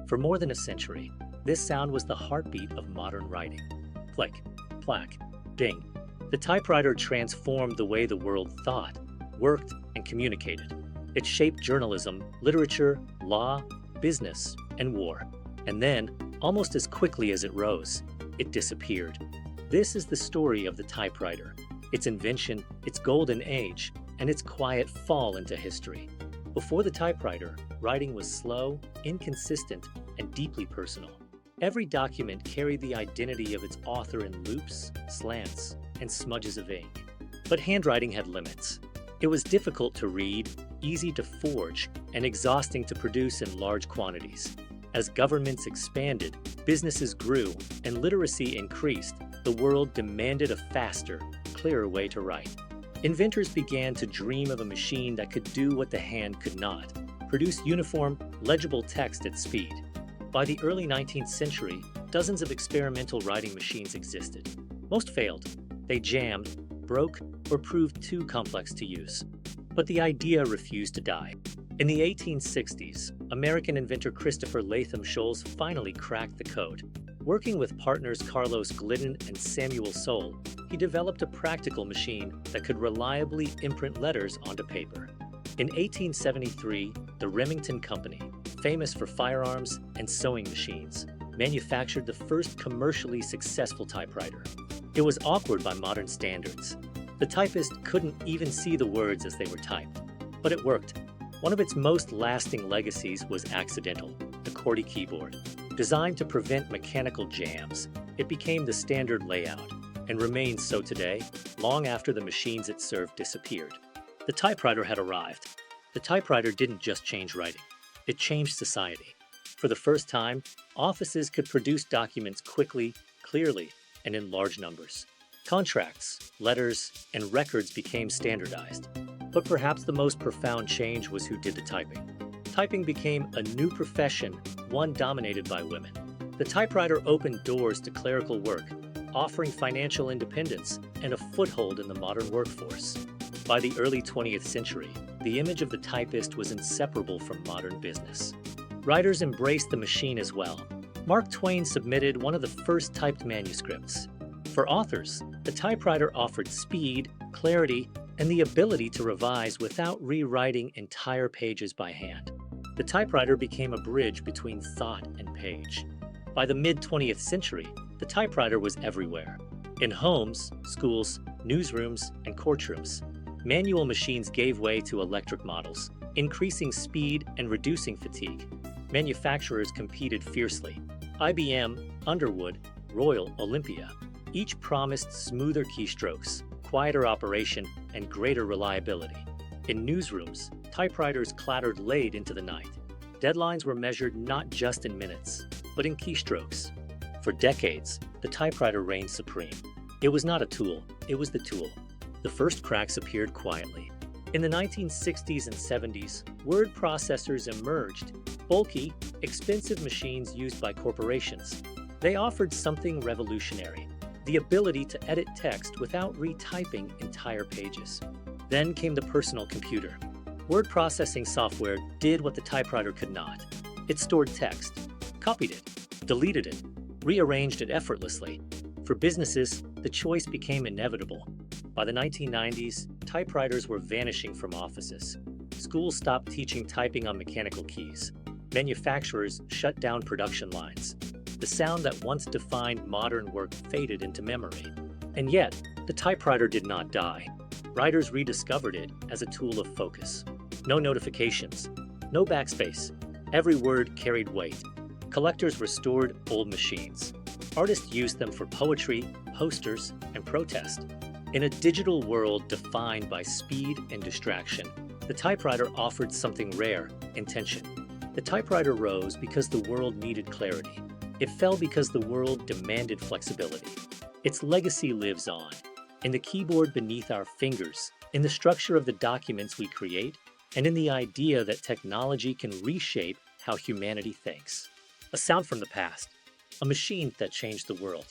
For more than a century, this sound was the heartbeat of modern writing. Click, clack, ding. The typewriter transformed the way the world thought, worked, and communicated. It shaped journalism, literature, law, business, and war. And then, almost as quickly as it rose, it disappeared. This is the story of the typewriter, its invention, its golden age, and its quiet fall into history. Before the typewriter, writing was slow, inconsistent, and deeply personal. Every document carried the identity of its author in loops, slants, and smudges of ink. But handwriting had limits. It was difficult to read, easy to forge, and exhausting to produce in large quantities. As governments expanded, businesses grew, and literacy increased, the world demanded a faster, clearer way to write. Inventors began to dream of a machine that could do what the hand could not, produce uniform, legible text at speed. By the early 19th century, dozens of experimental writing machines existed. Most failed. They jammed, broke, or proved too complex to use. But the idea refused to die. In the 1860s, American inventor Christopher Latham Scholes finally cracked the code. Working with partners Carlos Glidden and Samuel Soule, he developed a practical machine that could reliably imprint letters onto paper. In 1873, the Remington Company, famous for firearms and sewing machines, manufactured the first commercially successful typewriter. It was awkward by modern standards. The typist couldn't even see the words as they were typed. But it worked. One of its most lasting legacies was accidental, the QWERTY keyboard. Designed to prevent mechanical jams, it became the standard layout, and remains so today, long after the machines it served disappeared. The typewriter had arrived. The typewriter didn't just change writing, it changed society. For the first time, offices could produce documents quickly, clearly, and in large numbers. Contracts, letters, and records became standardized. But perhaps the most profound change was who did the typing. Typing became a new profession, one dominated by women. The typewriter opened doors to clerical work, offering financial independence and a foothold in the modern workforce. By the early 20th century, the image of the typist was inseparable from modern business. Writers embraced the machine as well. Mark Twain submitted one of the first typed manuscripts. For authors, the typewriter offered speed, clarity, and the ability to revise without rewriting entire pages by hand. The typewriter became a bridge between thought and page. By the mid-20th century, the typewriter was everywhere. In homes, schools, newsrooms, and courtrooms, manual machines gave way to electric models, increasing speed and reducing fatigue. Manufacturers competed fiercely. IBM, Underwood, Royal, Olympia, each promised smoother keystrokes, quieter operation, and greater reliability. In newsrooms, typewriters clattered late into the night. Deadlines were measured not just in minutes, but in keystrokes. For decades, the typewriter reigned supreme. It was not a tool, it was the tool. The first cracks appeared quietly. In the 1960s and 70s, word processors emerged, bulky, expensive machines used by corporations. They offered something revolutionary, the ability to edit text without retyping entire pages. Then came the personal computer. Word processing software did what the typewriter could not. It stored text, copied it, deleted it, rearranged it effortlessly. For businesses, the choice became inevitable. By the 1990s, typewriters were vanishing from offices. Schools stopped teaching typing on mechanical keys. Manufacturers shut down production lines. The sound that once defined modern work faded into memory. And yet, the typewriter did not die. Writers rediscovered it as a tool of focus. No notifications, no backspace. Every word carried weight. Collectors restored old machines. Artists used them for poetry, posters, and protest. In a digital world defined by speed and distraction, the typewriter offered something rare: intention. The typewriter rose because the world needed clarity. It fell because the world demanded flexibility. Its legacy lives on, in the keyboard beneath our fingers, in the structure of the documents we create, and in the idea that technology can reshape how humanity thinks. A sound from the past, a machine that changed the world.